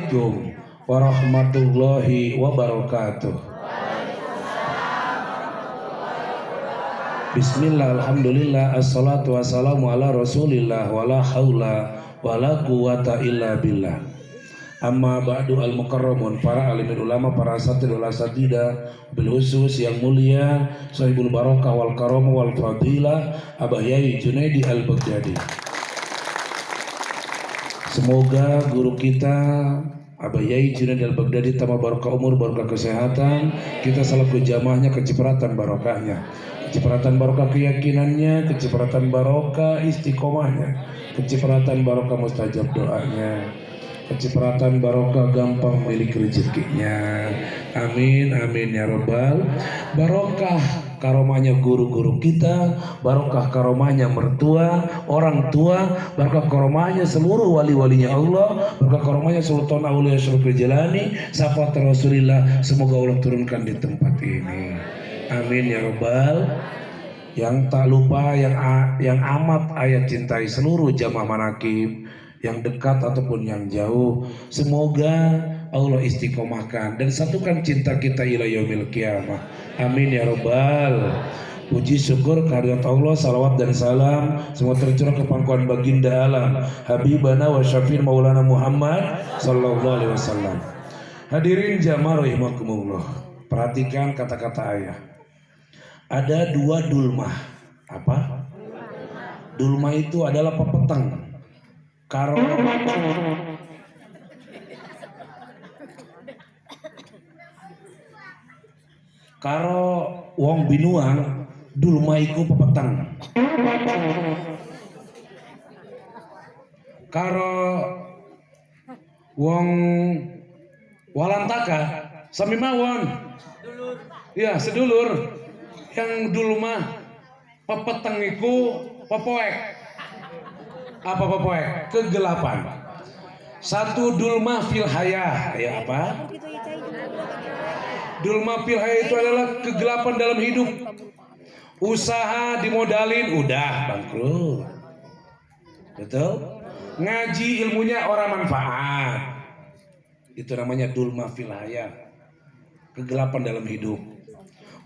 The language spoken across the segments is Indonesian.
Assalamualaikum warahmatullahi wabarakatuh. Bismillah, alhamdulillah, assalatu wassalamu ala rasulillah, wala haula wala quwata illa billah. Amma ba'du, al-mukarramun, para alimin ulama, para asatid wal asatidah bil khusus yang mulia sahibul barakah wal karamah wal fadilah Abah Yai Junaidi al-Baghdadi. Semoga guru kita Abah Yai Junaidi al-Baghdadi tambah barokah umur, barokah kesehatan, kita selaku jamaahnya kecipratan barokahnya, kecipratan barokah keyakinannya, kecipratan barokah istiqomahnya, kecipratan barokah mustajab doanya, kecipratan barokah gampang milik rezekinya. Amin amin ya robbal. Barokah karomahnya guru-guru kita, barokah karomahnya mertua, orang tua, barokah karomahnya seluruh wali-walinya Allah, barokah karomahnya Sultan Aulia Syariful Jalani, syafaat Rasulillah, semoga Allah turunkan di tempat ini. Amin ya robbal. Yang tak lupa, yang amat ayat cintai seluruh jamaah manakib, yang dekat ataupun yang jauh, semoga Allah istiqomahkan dan satukan cinta kita ila yaumil qiyamah. Amin ya robbal. Puji syukur kehadirat Allah, salawat dan salam semua tercurah ke pangkuan baginda alam Habibana wa Syafi'in Maulana Muhammad sallallahu alaihi wasallam. Hadirin jamaah rahimakumullah, perhatikan kata-kata ayah. Ada dua dulmah. Apa? Dulmah itu adalah pepeteng. Karo wong binuang dulma iku pepeteng. Karo wong walantaka sami mawon. Ya, sedulur. Yang dulma pepeteng iku pepoek. Apa pepoek? Kegelapan. Satu dulma fil haya. Ya apa? Dulma fil haya itu adalah kegelapan dalam hidup. Usaha dimodalin udah bangkrut. Betul? Ngaji ilmunya orang manfaat. Itu namanya dulma fil haya. Kegelapan dalam hidup.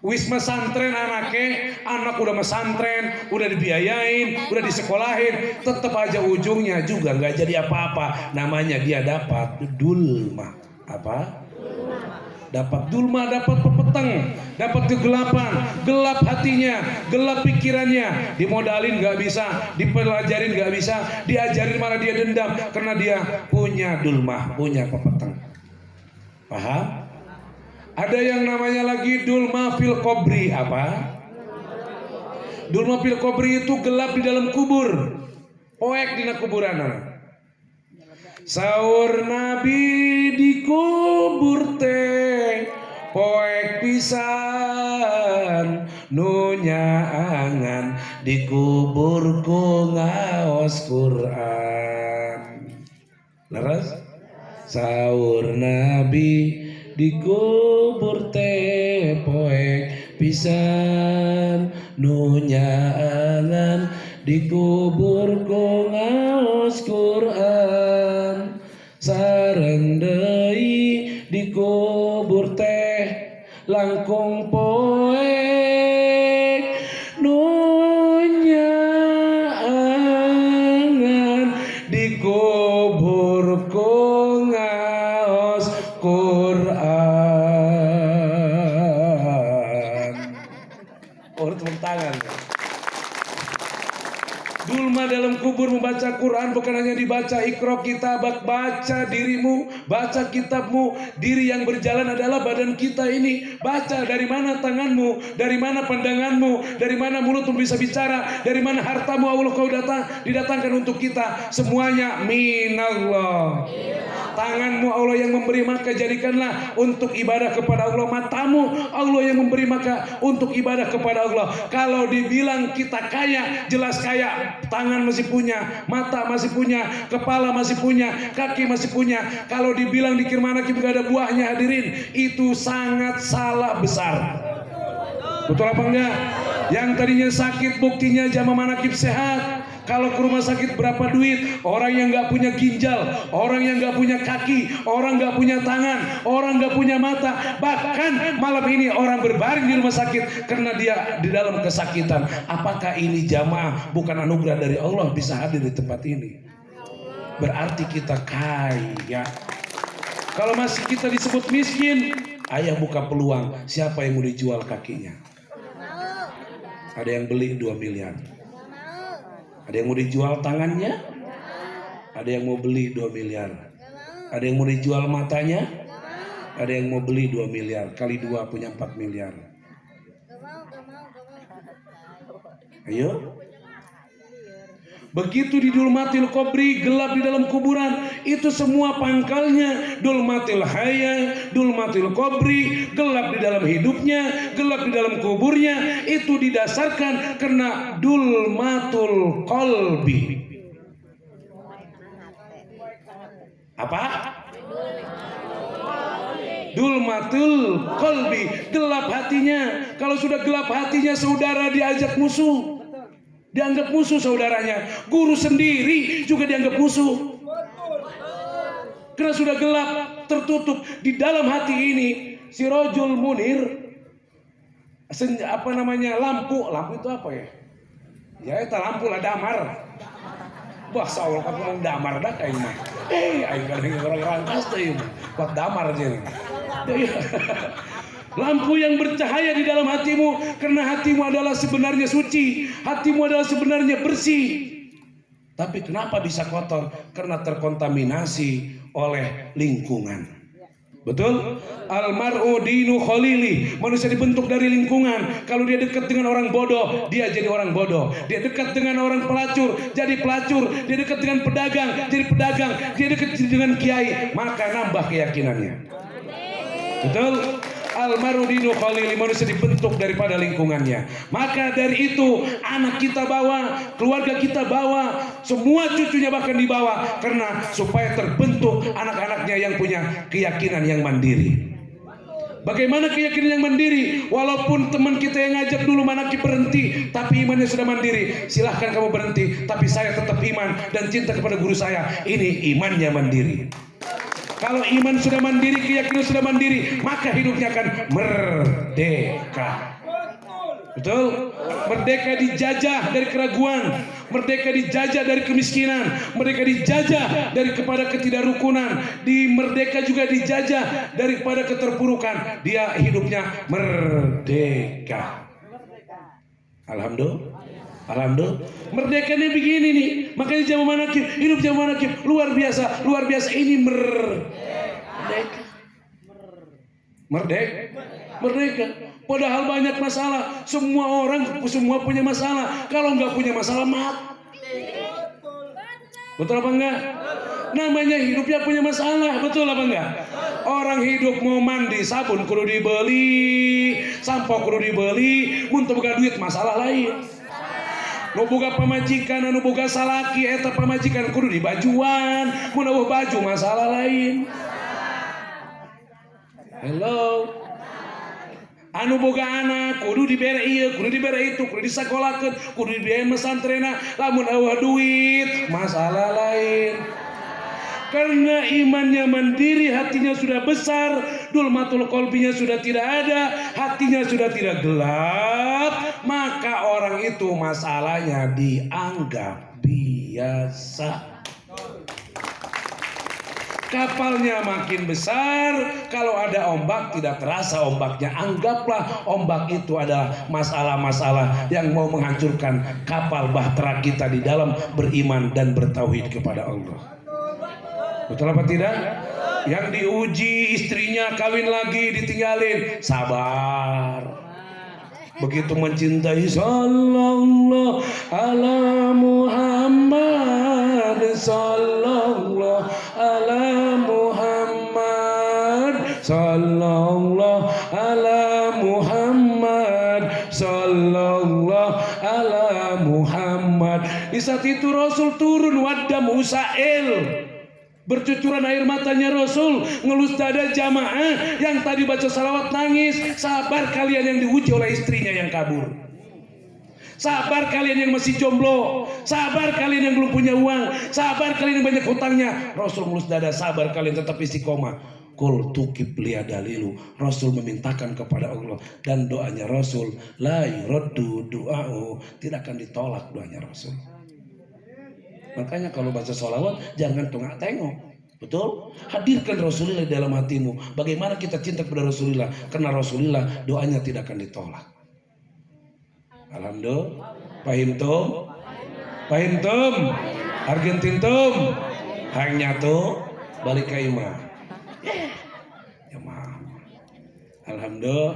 Wis mesantren anaknya, anak udah mesantren, udah dibiayain, udah disekolahin, tetap aja ujungnya juga nggak jadi apa-apa. Namanya dia dapat dulma. Apa? Dapat dulma, dapat pepeteng, dapat kegelapan, gelap hatinya, gelap pikirannya, dimodalin nggak bisa, dipelajarin nggak bisa, diajarin malah dia dendam karena dia punya dulma, punya pepeteng. Paham? Ada yang namanya lagi dulma fil qabri. Apa? Dulma fil qabri itu gelap di dalam kubur. Poek dina kuburan. Saur Nabi di kubur teh poek pisan nunya angan di kuburku ngaos Quran. Leres? Saur Nabi di kubur teh poek pisan nunya angan di kuburku ngaos Quran. Sareng deui di kubur teh langkung poek nunya angan di kuburku ngaos Quran. Oh, tepuk tangan. Dulma dalam kubur membaca Quran bukan hanya dibaca Iqra kitabak, baca dirimu, baca kitabmu. Diri yang berjalan adalah badan kita ini. Baca dari mana tanganmu, dari mana pandanganmu, dari mana mulutmu bisa bicara, dari mana hartamu Allah kau didatangkan untuk kita. Semuanya minallah. Tanganmu Allah yang memberi, maka jadikanlah untuk ibadah kepada Allah. Matamu Allah yang memberi, maka untuk ibadah kepada Allah. Kalau dibilang kita kaya, jelas kaya. Tangan masih punya, mata masih punya, kepala masih punya, kaki masih punya. Kalau dibilang dikir manakib gak ada buahnya, hadirin, itu sangat salah besar. Betul apa enggak? Yang tadinya sakit buktinya jamaah manakib sehat. Kalau ke rumah sakit berapa duit? Orang yang nggak punya ginjal, orang yang nggak punya kaki, orang nggak punya tangan, orang nggak punya mata. Bahkan malam ini orang berbaring di rumah sakit karena dia di dalam kesakitan. Apakah ini jamaah bukan anugerah dari Allah bisa hadir di tempat ini? Berarti kita kaya. Kalau masih kita disebut miskin, ayah buka peluang. Siapa yang mau dijual kakinya? Ada yang beli 2 miliar. Ada yang mau dijual tangannya? Ada yang mau beli 2 miliar. Ada yang mau dijual matanya? Ada yang mau beli 2 miliar. Kali 2 punya 4 miliar. Ayo. Begitu di Dulmatil Qabri, gelap di dalam kuburan, itu semua pangkalnya Dulmatil Haya, Dulmatil Qabri, gelap di dalam hidupnya, gelap di dalam kuburnya, itu didasarkan karena Dulmatul Qalbi. Apa? Dulmatul Qalbi, gelap hatinya. Kalau sudah gelap hatinya, saudara diajak musuh, dianggap musuh saudaranya. Guru sendiri juga dianggap musuh. Karena sudah gelap, tertutup di dalam hati ini. Sirajul Munir, lampu itu apa ya? Ya itu lampu lah damar. Wah, saul aku mau damar dah kayak mah. Aing kadang orang rangkas teh buat damar aja. Lampu yang bercahaya di dalam hatimu, karena hatimu adalah sebenarnya suci, hatimu adalah sebenarnya bersih. Tapi kenapa bisa kotor? Karena terkontaminasi oleh lingkungan. Betul? Almar'u dinu khalili. Manusia dibentuk dari lingkungan. Kalau dia dekat dengan orang bodoh, dia jadi orang bodoh. Dia dekat dengan orang pelacur, jadi pelacur. Dia dekat dengan pedagang, jadi pedagang. Dia dekat dengan kiai, maka nambah keyakinannya. Betul? Almaru dinu khalili, manusia dibentuk daripada lingkungannya. Maka dari itu anak kita bawa, keluarga kita bawa, semua cucunya bahkan dibawa, karena supaya terbentuk anak-anaknya yang punya keyakinan yang mandiri. Bagaimana keyakinan yang mandiri? Walaupun teman kita yang ngajak dulu manaki berhenti, tapi imannya sudah mandiri, silahkan kamu berhenti, tapi saya tetap iman dan cinta kepada guru saya. Ini imannya mandiri. Kalau iman sudah mandiri, keyakinan sudah mandiri, maka hidupnya akan merdeka. Betul? Merdeka dijajah dari keraguan, merdeka dijajah dari kemiskinan, merdeka dijajah daripada ketidakrukunan, merdeka juga dijajah daripada keterpurukan. Dia hidupnya merdeka. Alhamdulillah. Alhamdulillah. Merdekanya begini nih. Makanya zaman manakib, hidup zaman manakib luar biasa, luar biasa. Ini merdeka. Merdeka. Padahal banyak masalah. Semua orang, semua punya masalah. Kalau nggak punya masalah, mati. Betul apa enggak? Namanya hidupnya punya masalah. Betul apa enggak? Orang hidup mau mandi, sabun kudu dibeli, sampo kudu dibeli, untuk buka duit masalah lain. Nu boga pamajikan, anu boga salaki, eta pamajikan kudu dibajuan, mun eueuh baju masalah lain. Hello. Anu boga anak kudu dibere ieu, kudu dibere itu, kudu disakolakeun, kudu dibiaya mesantrena, lamun eueuh duit masalah lain. Karena imannya mandiri, hatinya sudah besar, dulmatul qalbinya sudah tidak ada, hatinya sudah tidak gelap, maka orang itu masalahnya dianggap biasa. Kapalnya makin besar, kalau ada ombak tidak terasa ombaknya. Anggaplah ombak itu adalah masalah-masalah yang mau menghancurkan kapal bahtera kita di dalam beriman dan bertauhid kepada Allah. Betul apa tidak? Yang diuji istrinya kawin lagi ditinggalin, sabar. Begitu mencintai, sallallahu ala Muhammad, sallallahu ala Muhammad, sallallahu ala Muhammad, sallallahu ala Muhammad. Di saat itu Rasul turun, wadam usail, bercucuran air matanya Rasul, ngelus dada jamaah yang tadi baca salawat nangis. Sabar kalian yang diuji oleh istrinya yang kabur. Sabar kalian yang masih jomblo, sabar kalian yang belum punya uang, sabar kalian yang banyak hutangnya. Rasul mulus dada, sabar kalian tetap istiqomah. Kul tukib liya dalilu. Rasul memintakan kepada Allah dan doanya Rasul la yuraddu du'a'u, tidak akan ditolak doanya Rasul. Makanya kalau baca sholawat jangan tengok. Betul? Hadirkan Rasulullah dalam hatimu. Bagaimana kita cinta kepada Rasulullah? Karena Rasulullah doanya tidak akan ditolak. Alhamdulillah. Pahimtum? Pahimtum? Argentintum? Hanya tuh balik ke imah. Ya maaf. Alhamdulillah.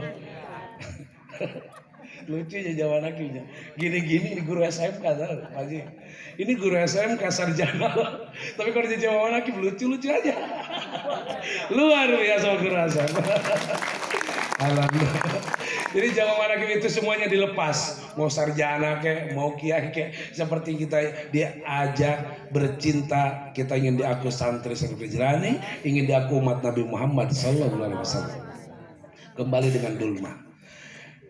Lucu ya jawaban akhirnya. Gini-gini ini guru SMK kan, Pak Haji. Ini guru SMK sarjana. Tapi kalau dia jawaban akhir lucu-lucu aja. Luar biasa guru SMK. Alhamdulillah. Jadi jawaban akhir itu semuanya dilepas. Mau sarjana ke, mau kiai ke, seperti kita diajak bercinta, kita ingin diaku santri seperti Jelani, ingin diaku umat Nabi Muhammad sallallahu alaihi wasallam. Kembali dengan dulma.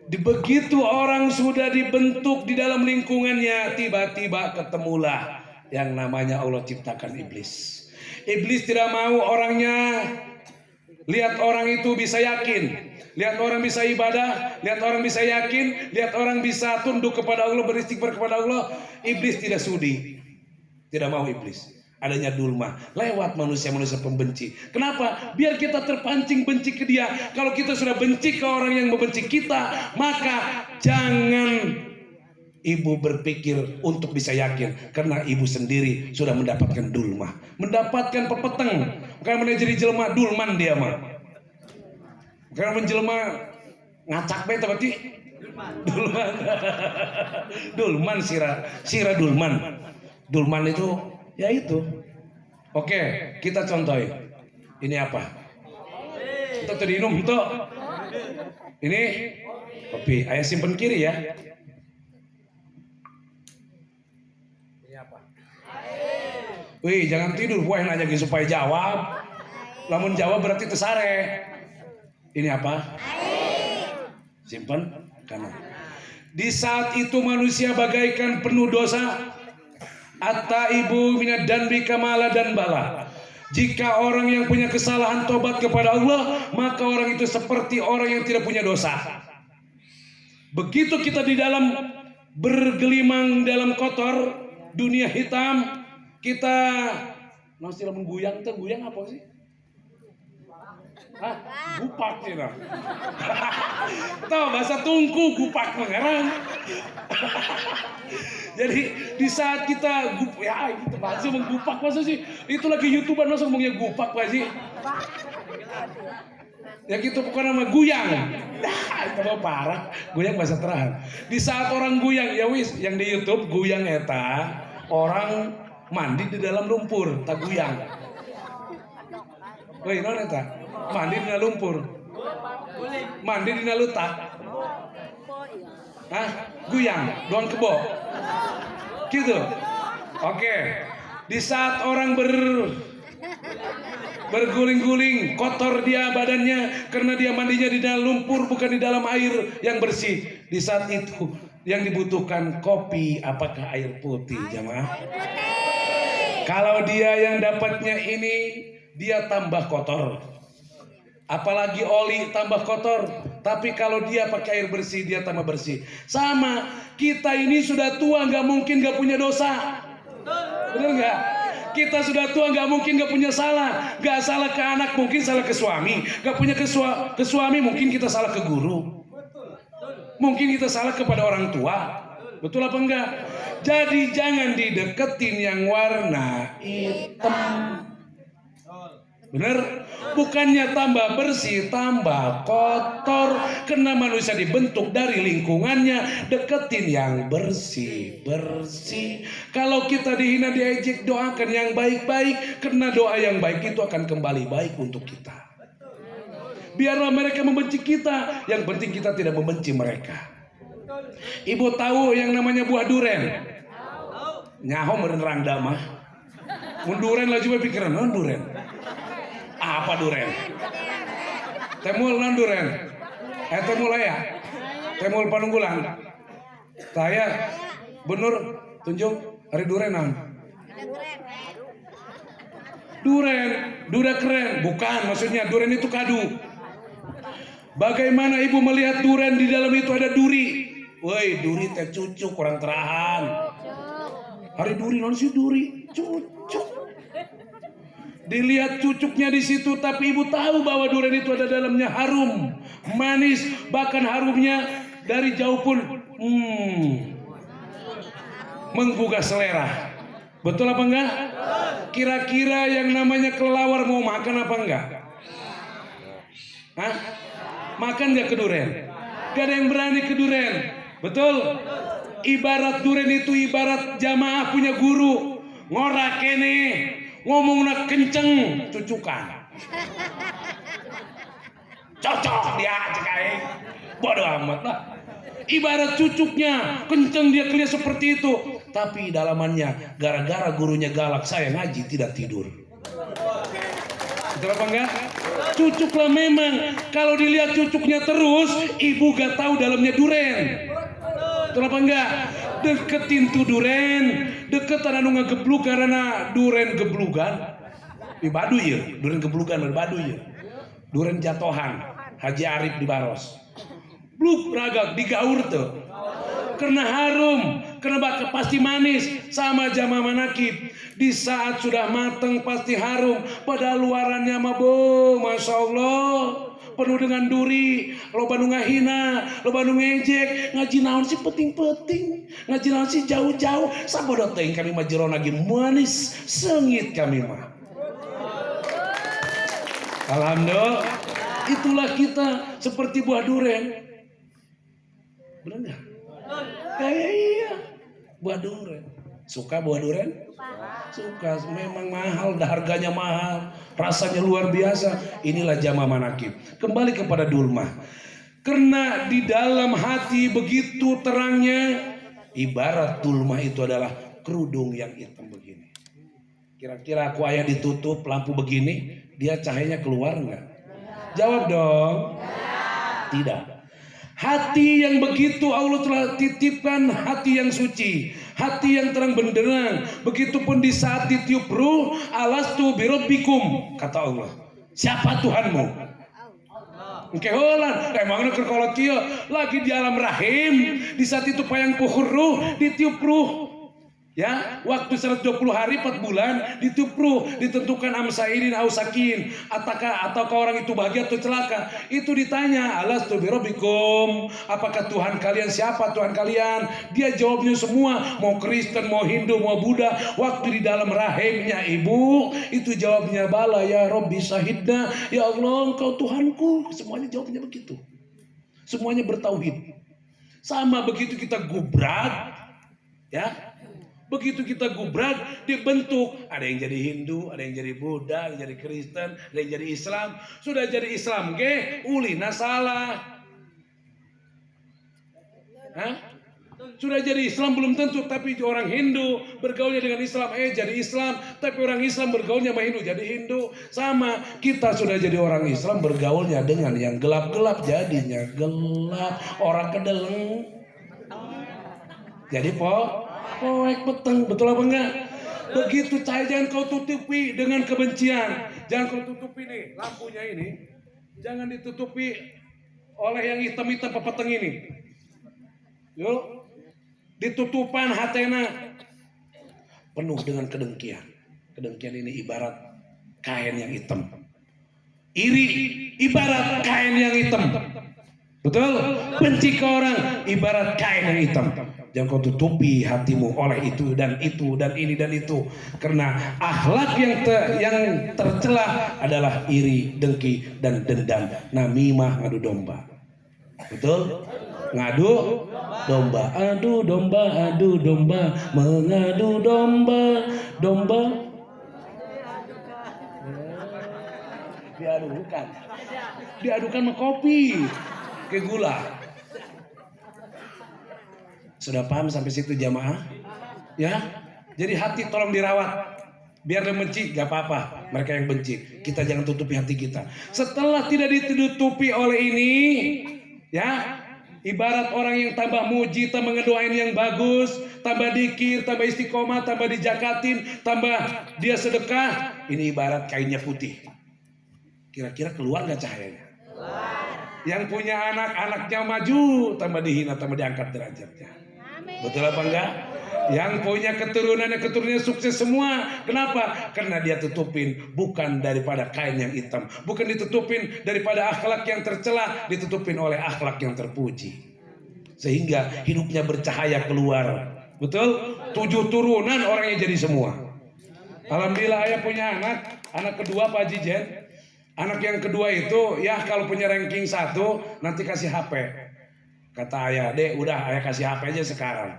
Begitu orang sudah dibentuk di dalam lingkungannya, tiba-tiba ketemulah yang namanya Allah ciptakan iblis. Iblis tidak mau orangnya lihat orang itu bisa yakin, lihat orang bisa ibadah, lihat orang bisa yakin, lihat orang bisa tunduk kepada Allah, beristighfar kepada Allah. Iblis tidak sudi, tidak mau iblis. Adanya dulma lewat manusia-manusia pembenci. Kenapa? Biar kita terpancing benci ke dia. Kalau kita sudah benci ke orang yang membenci kita, maka jangan ibu berpikir untuk bisa yakin, karena ibu sendiri sudah mendapatkan dulma, mendapatkan pepeteng. Bukan menjadi jelma dulman dia mah. Bukan menjelma ngacak beta berarti dulman. Dulman sira dulman. Dulman itu ya itu. Oke, kita contohin. Ini apa? Kita tuh minum tuh. Ini kopi. Ayah simpen kiri ya. Ini apa? Wih, jangan tidur. Wah, nanya supaya jawab. Lamun jawab berarti tesare. Ini apa? Simpen kanan. Di saat itu manusia bagaikan penuh dosa. At-taibu minad danbi kamala dan bala. Jika orang yang punya kesalahan tobat kepada Allah, maka orang itu seperti orang yang tidak punya dosa. Begitu kita di dalam bergelimang dalam kotor dunia hitam, kita masih mengguyang tuh, guyang apa sih? Hah? Gupak sih nah. Tahu bahasa tungku gupak mengerang. Jadi di saat kita ya gitu bahasa menggupak masa sih? Itu lagi YouTuber langsung ngomongnya gupak Pak sih. Ya gitu bukan nama guyang. Itu mah parah. Guyang bahasa terahan. Di saat orang guyang ya wis yang di YouTube guyang eta orang mandi di dalam lumpur, tak guyang. Woi, non eta? Mandi di lumpur. Mandi di lutak. Hah? Guyang, doang kebo. Gitu. Oke. Di saat orang berguling-guling, kotor dia badannya karena dia mandinya di dalam lumpur bukan di dalam air yang bersih. Di saat itu yang dibutuhkan kopi, apakah air putih, jamaah? Kalau dia yang dapatnya ini, dia tambah kotor. Apalagi oli tambah kotor. Tapi kalau dia pakai air bersih, dia tambah bersih. Sama, kita ini sudah tua, nggak mungkin nggak punya dosa. Benar nggak? Kita sudah tua, nggak mungkin nggak punya salah. Nggak salah ke anak, mungkin salah ke suami. Nggak punya ke suami, mungkin kita salah ke guru. Mungkin kita salah kepada orang tua. Betul apa enggak? Jadi jangan dideketin yang warna hitam. Benar? Bukannya tambah bersih, tambah kotor. Karena manusia dibentuk dari lingkungannya. Deketin yang bersih-bersih. Kalau kita dihina, diejek, doakan yang baik-baik. Karena doa yang baik itu akan kembali baik untuk kita. Biarlah mereka membenci kita, yang penting kita tidak membenci mereka. Ibu tahu yang namanya buah duren? Nyaho menerang damah. Duren lah juga pikiran, non duren. Apa duren? Temul non duren. Temul ya? Temul panunggulan. Saya bener tunjuk hari durenan. Duren, duda keren, bukan maksudnya duren itu kadu. Bagaimana ibu melihat duren di dalam itu ada duri? Woi, duri teh cucuk kurang terahan. Hari duri non si duri cucuk. Dilihat cucuknya di situ, tapi ibu tahu bahwa durian itu ada dalamnya harum, manis, bahkan harumnya dari jauh pun menggugah selera. Betul apa enggak? Kira-kira yang namanya kelelawar mau makan apa enggak? Hah? Makan enggak ke durian? Gak ada yang berani ke durian. Betul? Ibarat durian itu ibarat jamaah punya guru. Ngorak kene, ngomong nak kenceng, cucukan. Cocok dia cekai. Bodoh amat lah. Ibarat cucuknya kenceng dia kelihatan seperti itu, tapi dalamannya gara-gara gurunya galak saya ngaji tidak tidur. Betul apa enggak? Cucuklah memang. Kalau dilihat cucuknya terus, ibu gak tahu dalamnya duren. Betul apa enggak? Deketin tuh duren, deketan anu ngageblug karena duren geblugan. Di Baduy ya, duren geblugan di Baduy ya. Duren jatohan, Haji Arif di Baros. Bluk ragak digaur tuh. Karena harum, karena bakal pasti manis sama jamaah manakib. Di saat sudah mateng pasti harum, pada luarannya mah Masya Allah, penuh dengan duri, loba nu ngahina, loba nu ngejek, ngaji naon sih penting-penting, ngaji naon sih jauh-jauh, sabodo teuing kami mah jero lagi manis, sengit kami mah. Alhamdulillah, itulah kita seperti buah duren. Benar nggak? Kayak iya, buah duren. Suka buah duren? Suka. Memang mahal, harganya mahal, rasanya luar biasa. Inilah jamaah manakib. Kembali kepada dulmah. Karena di dalam hati begitu terangnya, ibarat dulmah itu adalah kerudung yang hitam begini. Kira-kira aku ayah ditutup lampu begini, dia cahayanya keluar nggak? Jawab dong. Tidak. Hati yang begitu Allah telah titipkan hati yang suci, hati yang terang benderang. Begitupun di saat ditiup ruh, alastu birabbikum, kata Allah. Siapa Tuhanmu? Oke, holan. Emangnya kalau kieu lagi di alam rahim, di saat itu payang puhur ruh, ditiup ruh. Ya, waktu 120 hari 4 bulan ditiup ruh, ditentukan amsairin ausakin, ataukah orang itu bahagia atau celaka. Itu ditanya, alastu birabbikum, apakah Tuhan kalian? Siapa Tuhan kalian? Dia jawabnya semua, mau Kristen, mau Hindu, mau Buddha. Waktu di dalam rahimnya ibu, itu jawabnya bala ya Rabbi syahidna, ya Allah engkau Tuhanku. Semuanya jawabnya begitu. Semuanya bertauhid. Sama begitu kita gubrak, ya. Begitu kita gubrak, dibentuk. Ada yang jadi Hindu, ada yang jadi Buddha, ada yang jadi Kristen, ada yang jadi Islam. Sudah jadi Islam, ulina salah. Sudah jadi Islam belum tentu, tapi orang Hindu bergaulnya dengan Islam, jadi Islam. Tapi orang Islam bergaulnya sama Hindu, jadi Hindu. Sama, kita sudah jadi orang Islam bergaulnya dengan yang gelap-gelap, jadinya gelap. Orang kedeleng jadi poek peteng. Betul apa enggak? Begitu cahaya jangan kau tutupi dengan kebencian. Jangan kau tutupi nih lampunya ini, jangan ditutupi oleh yang hitam-hitam pepeteng ini. Yuk, ditutupan hatena penuh dengan kedengkian. Kedengkian ini ibarat kain yang hitam. Iri ibarat kain yang hitam. Betul? Benci ke orang ibarat kain yang hitam. Jangan kau tutupi hatimu oleh itu dan itu dan ini dan itu. Karena akhlak yang tercela adalah iri, dengki dan dendam. Namimah, ngadu domba. Betul? Ngadu domba. Adu domba, adu domba, mengadu domba, domba. Diadukan. Diadukan sama kopi ke gula. Sudah paham sampai situ jamaah? Ya. Jadi hati tolong dirawat. Biar dia benci gak apa-apa. Mereka yang benci, kita jangan tutupi hati kita. Setelah tidak ditutupi oleh ini, ya, Ibarat orang yang tambah muji, tambah ngedoain yang bagus, tambah dikir, tambah istiqomah, tambah dijakatin, tambah dia sedekah. Ini ibarat kainnya putih. Kira-kira keluar gak cahayanya? Keluar. Yang punya anak, anaknya maju, tambah dihina, tambah diangkat derajatnya. Amin. Betul apa enggak? Yang punya keturunannya sukses semua. Kenapa? Karena dia tutupin bukan daripada kain yang hitam, bukan ditutupin daripada akhlak yang tercela, ditutupin oleh akhlak yang terpuji, sehingga hidupnya bercahaya keluar. Betul? 7 turunan orangnya jadi semua. Alhamdulillah ayah punya anak kedua Pak Haji Jen. Anak yang kedua itu ya kalau punya ranking 1 nanti kasih HP. Kata ayah, dek udah ayah kasih HP aja sekarang.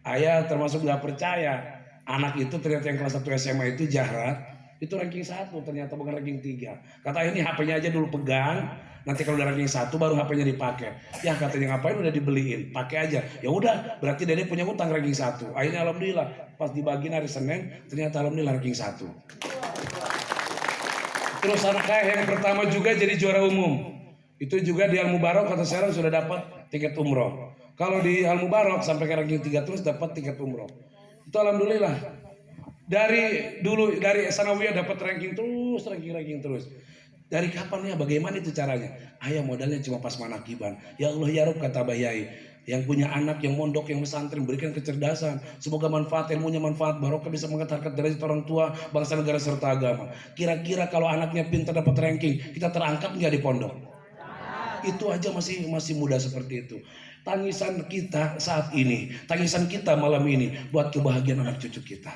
Ayah termasuk gak percaya. Anak itu ternyata yang kelas 1 SMA itu Jahrat, itu ranking 1 ternyata bukan ranking 3. Kata ayah, ini HP-nya aja dulu pegang, nanti kalau udah ranking 1 baru HP-nya dipakai. Ya katanya ngapain, udah dibeliin, pakai aja. Ya udah, berarti Dede punya utang ranking 1. Akhirnya alhamdulillah pas dibagiin hari Senin ternyata alhamdulillah ranking 1. Terus anak ayah yang pertama juga jadi juara umum. Itu juga di Al Mubarok kata Serang sudah dapat tiket umroh. Kalau di Al Mubarok sampai ke ranking 3 terus dapat tiket umroh. Itu alhamdulillah. Dari dulu dari Sanawiyah dapat ranking terus. Dari kapan ya? Bagaimana itu caranya? Ayah modalnya cuma pas manakiban. Ya Allah ya Rabb kata Bayai, yang punya anak, yang mondok, yang pesantren, berikan kecerdasan. Semoga manfaat ilmunya manfaat barokah bisa mengangkat derajat orang tua, bangsa negara serta agama. Kira-kira kalau anaknya pintar dapat ranking, kita terangkat nggak di pondok? Itu aja masih muda seperti itu. Tangisan kita saat ini, tangisan kita malam ini buat kebahagiaan anak cucu kita.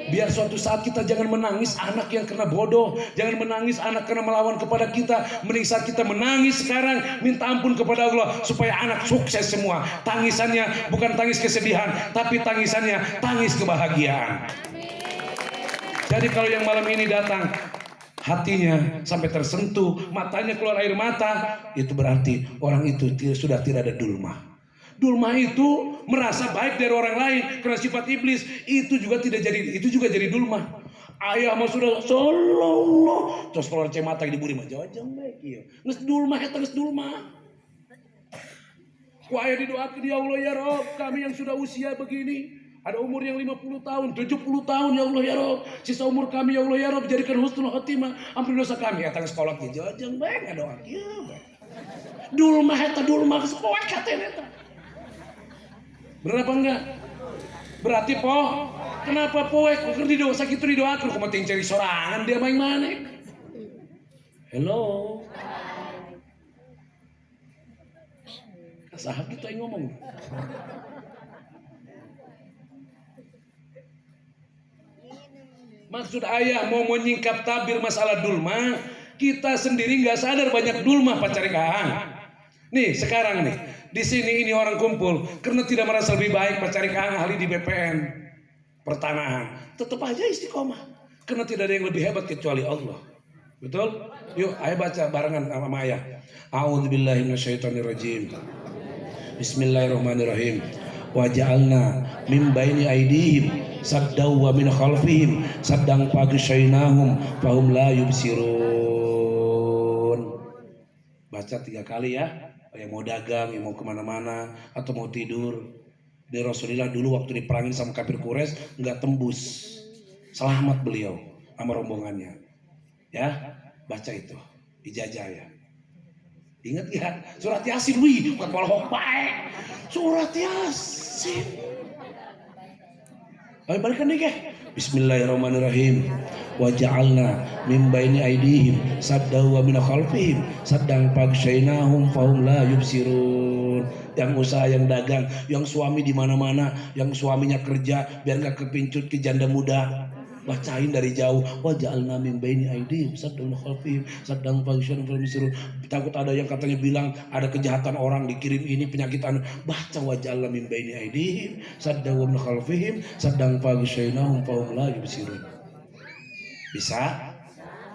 Biar suatu saat kita jangan menangis anak yang kena bodoh, jangan menangis anak karena melawan kepada kita. Mending saat kita menangis sekarang, minta ampun kepada Allah supaya anak sukses semua. Tangisannya bukan tangis kesedihan, tapi tangisannya tangis kebahagiaan. Jadi kalau yang malam ini datang hatinya sampai tersentuh, matanya keluar air mata, itu berarti orang itu sudah tidak ada dulma. Dulma itu merasa baik dari orang lain karena sifat iblis, itu juga jadi dulma. Ayah mah sudah sallallahu terus keluar air mata di buri mah jajang baik ieu. Geus dulma eta geus dulma. Ku aya didoakeun ya Allah ya Rabb, kami yang sudah usia begini, ada umur yang 50 tahun, 70 tahun ya Allah ya Rabb. Sisa umur kami ya Allah ya Rabb, jadikan husnul khotimah. Ampun dosa kami. Eta geus kolot ge jajang bae ngadoa kieu bae. Dulma eta dulma geus poek katanya eta. Bener apa enggak? Berarti po, kenapa poek? Kok didoa gitu didoakeun kumaha ting cari sorangan dia main mana? Hello. Saha kita yang ngomong. Maksud ayah mau menyingkap tabir masalah dulma, kita sendiri nggak sadar banyak dulma pacar kaang. Nih sekarang nih di sini ini orang kumpul karena tidak merasa lebih baik pacar kaang ahli di BPN pertanahan, tetap aja istiqomah karena tidak ada yang lebih hebat kecuali Allah. Betul? Yuk ayah baca barengan sama ayah. A'udzubillahi minasyaitonirrajim. Bismillahirrahmanirrahim. Wa ja'alna min baini aidihim saddaw wa min khalfihim saddang faghshaynahum fahum la yubsirun. Baca 3 kali ya. Yang mau dagang, yang mau kemana-mana atau mau tidur. Di Rasulullah dulu waktu diperangin sama kafir Quraisy nggak tembus, selamat beliau sama rombongannya. Ya, baca itu, ijazah ya. Ingat ya, surat Yasin wih, bukan pola baik. Surat Yasin. Ayo balikan nih Bismillahirrahmanirrahim. Wa ja'alna min baini aidihim saddaw wa min khalfihim saddang faghshaynahum fahum la yubsirun. Yang usaha, yang dagang, yang suami di mana-mana, yang suaminya kerja biar enggak kepincut ke janda muda. Bacain dari jauh. Wa ja'alna min baini aidihim saddaw wa min khalfihim saddang faghshaynahum fahum la yubsirun. Takut ada yang katanya bilang ada kejahatan orang dikirim ini penyakit anu. Baca wa ja'alna min baini aidihim saddaw wa min khalfihim saddang faghshaynahum fahum la yubsirun. Bisa?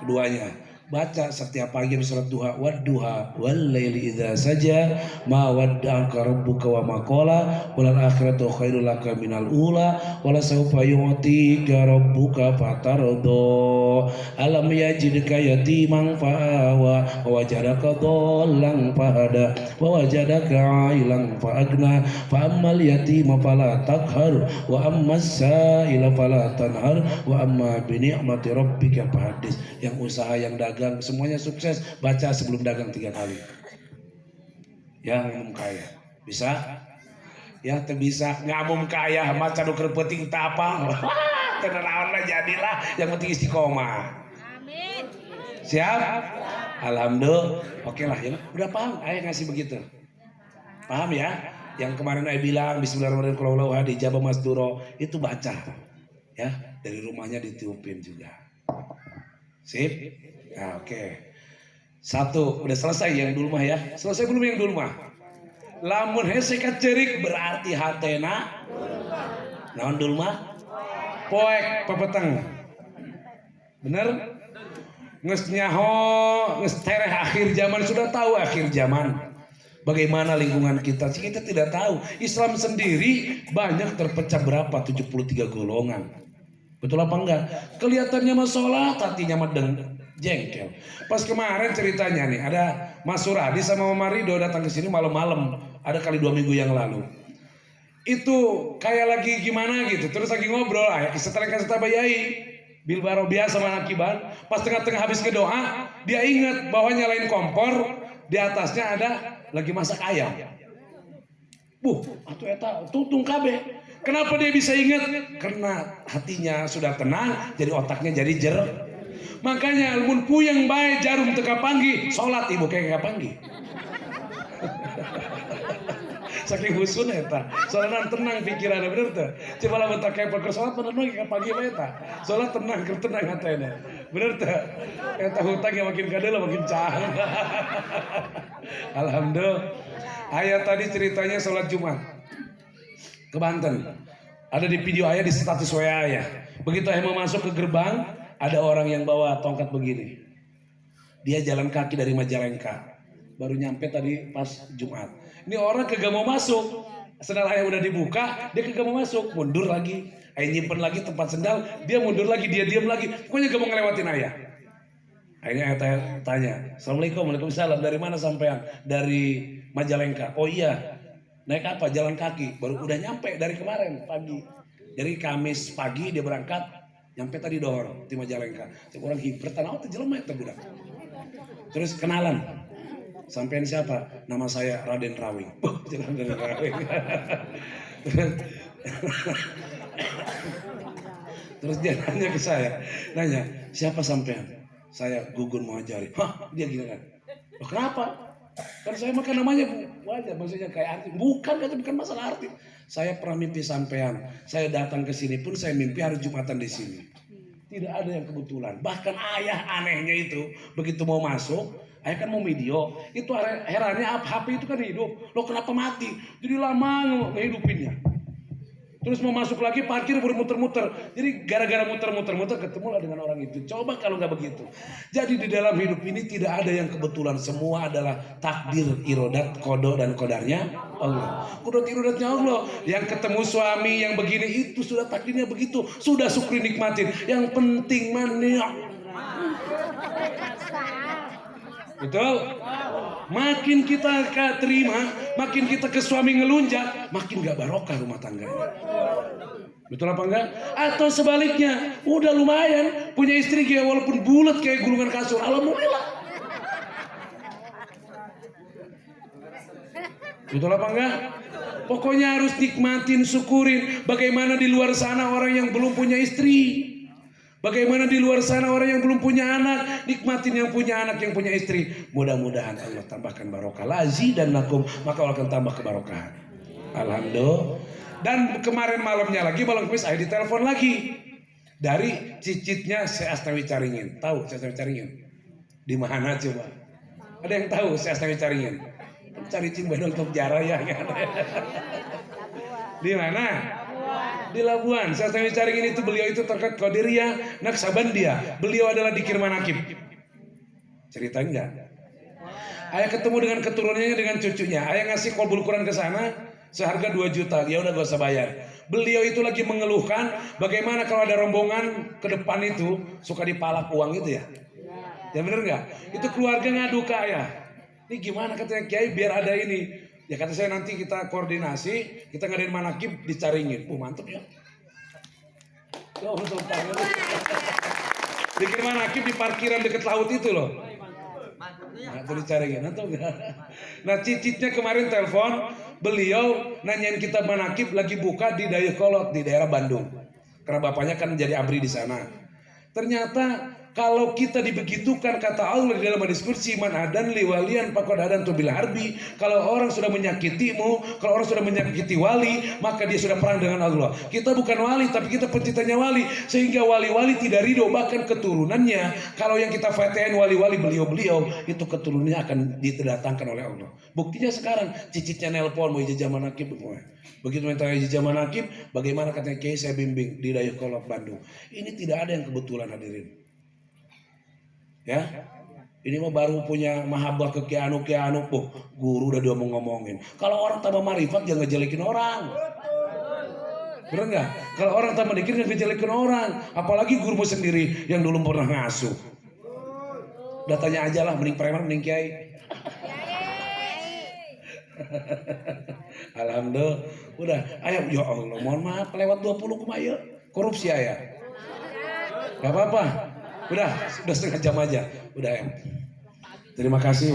Keduanya baca setiap pagi surat duha, wadduha wal laili idza saja ma wadda'aka rabbuka wa ma qala wal akhiratu khairul laka minal ula wala sawfa yu'tika rabbuka fatardo alam yajidka yatiman fa'awa wa wajadaka dhallan fahada wa wajadaka ailan fa'agna fa ammal yatima fala taqhar wa ammas sa'ila fala tanhar wa amma bi ni'mati rabbika fahaddits. Yang usaha, yang dagang, semuanya sukses. Baca sebelum dagang 3 kali. Yang umum kaya bisa, ya terbisa ngamum kaya maca nu keur penting tak apa tenanaon lah jadilah, yang penting istiqomah. Amin. Siap? Alhamdulillah. Oke lah ya, udah paham ayah ngasih begitu, paham ya? Yang kemarin ayah bilang bismillahirrahmanirrahim qul di Jabah Masduro itu baca ya, dari rumahnya ditiupin juga. Sip? Nah, oke. Satu, udah selesai yang dulu mah ya. Selesai belum yang dulu mah? Lamun hese kacerik berarti hatena. Naon dulu mah? Poek pepeteng. Bener? Nges nyaho, nges tereh akhir zaman, sudah tahu akhir zaman. Bagaimana lingkungan kita? Kita tidak tahu. Islam sendiri banyak terpecah berapa? 73 golongan. Betul apa enggak? Kelihatannya mah sholat, hatinya mah jengkel. Pas kemarin ceritanya nih, ada Mas Suradi sama Mama Rido datang ke sini malam-malam, ada kali 2 minggu yang lalu. Itu kayak lagi gimana gitu, terus lagi ngobrol, setelah kasih tabayai, bilbaro biasa sama nakiban. Pas tengah-tengah habis ke doa, dia ingat bahwa nyalain kompor, di atasnya ada lagi masak ayam. Atuh eta tutung kabeh. Kenapa dia bisa ingat? Karena hatinya sudah tenang, jadi otaknya jadi jer. Makanya almun puyeng bae jarum teka panggi, salat ibu kayak panggi. Saking husun eta, soalnya tenang pikirannya bener tuh. Coba lah bentar kayak perker salat bener kayak pagi bae eta. Salat tenang hatena. Bener tuh. Eta hutang yang makin kadel makin cahang. Alhamdulillah. Ayah tadi ceritanya sholat Jumat ke Banten. Ada di video ayah, di status WA ayah. Begitu ayah mau masuk ke gerbang, ada orang yang bawa tongkat begini. Dia jalan kaki dari Majalengka. Baru nyampe tadi pas Jumat. Ini orang kagak mau masuk. Sendal ayah udah dibuka, dia kagak mau masuk. Mundur lagi. Ayah nyimpen lagi tempat sendal, dia mundur lagi, dia diam lagi. Pokoknya gak mau ngelewatin ayah. Akhirnya ayah tanya, Assalamualaikum, waalaikumsalam, dari mana sampean? Dari Majalengka. Oh iya, naik apa? Jalan kaki. Baru udah nyampe dari kemarin pagi. Dari Kamis pagi dia berangkat, nyampe tadi dohor di Majalengka. Orang hibret, tanah itu jelema itu budak. Terus kenalan. Sampean siapa? Nama saya Raden Rawing. Raden Rawing. Terus dia nanya ke saya, siapa sampean? Saya Gugun Muhajari. Dia gini kan. Kenapa? Kan saya makan namanya wajar, maksudnya kayak arti. Bukan masalah arti. Saya pernah mimpi sampean. Saya datang ke sini pun saya mimpi hari Jumatan di sini. Tidak ada yang kebetulan. Bahkan ayah anehnya itu begitu mau masuk, ayah kan mau video. Itu herannya HP itu kan hidup. Loh kenapa mati? Jadi lama ngehidupinnya. Terus mau masuk lagi parkir baru muter-muter. Jadi gara-gara muter-muter ketemulah dengan orang itu. Coba kalau nggak begitu. Jadi di dalam hidup ini tidak ada yang kebetulan. Semua adalah takdir, irodat, kodo dan kodarnya Allah. Kodot irodatnya Allah. Yang ketemu suami yang begini itu sudah takdirnya begitu. Sudah syukri nikmatin. Yang penting mana? Betul? Makin kita terima, makin kita ke suami ngelunjak, makin gak barokah rumah tangganya. Betul apa enggak? Atau sebaliknya, udah lumayan punya istri kayak walaupun bulat kayak gulungan kasur, alhamdulillah. Betul apa enggak? Pokoknya harus nikmatin, syukurin. Bagaimana di luar sana orang yang belum punya istri? Bagaimana di luar sana orang yang belum punya anak? Nikmatin yang punya anak, yang punya istri. Mudah-mudahan Allah tambahkan barokah. Lazidannakum, maka Allah akan tambah kebarokahan. Alhamdulillah. Dan kemarin malamnya lagi, malam Kamis, saya ditelepon lagi dari cicitnya si Astawi Caringin. Tahu si Astawi Caringin? Di mana coba? Ada yang tahu si Astawi Caringin? Cari cimbadong top jarah ya. Di mana? Di Labuan. Saya tanya Caringin itu, beliau itu terkait Qadiriyah Naksabandia. Beliau adalah Dikir Manakib. Cerita enggak? Ayah ketemu dengan keturunannya, dengan cucunya. Ayah ngasih kolbul Quran ke sana seharga 2 juta. Ya udah gak usah bayar. Beliau itu lagi mengeluhkan bagaimana kalau ada rombongan ke depan itu suka dipalak uang itu ya. Ya bener nggak? Itu keluarga ngadu ke ayah. Ini gimana katanya Kiai biar ada ini. Ya kata saya nanti kita koordinasi, kita ngadain manakib dicaringin. Mantep ya. Ya Allah tepangnya. Bikin manakib di parkiran deket laut itu loh. Nah, tuh dicaringin, atau enggak? Nah, cicitnya kemarin telepon, beliau nanyain kita manakib lagi buka di Dayakolot di daerah Bandung. Karena bapaknya kan jadi abri di sana. Ternyata kalau kita dibegitukan kata Allah di dalam hadis qudsi, man adan li waliyan faqad adantu bil harbi. Kalau orang sudah menyakitimu, kalau orang sudah menyakiti wali, maka dia sudah perang dengan Allah. Kita bukan wali, tapi kita penciptanya wali, sehingga wali-wali tidak ridho, bahkan keturunannya. Kalau yang kita fatahin wali-wali beliau-beliau, itu keturunannya akan didatangkan oleh Allah. Buktinya sekarang cicitnya nelpon mau ijazah manakib. Begitu minta ijazah manakib, bagaimana katanya Kiai saya bimbing di Dayakolot Bandung. Ini tidak ada yang kebetulan hadirin. Ya, ini mah baru punya mahabbah ke kianu oh, guru udah dia ngomongin. Kalau orang tambah marifat jangan ngejelekin orang. Bener nggak? Kalau orang tambah dikir jangan ngejelekin orang. Apalagi gurumu sendiri yang dulu pernah ngasuh. Datanya aja lah, mending preman mending kiai. Alhamdulillah. Udah, ayo ya Allah, mohon maaf lewat 20 kumaya. Korupsi ayah. Gak apa-apa. Udah setengah jam aja. Udah ya. Terima kasih.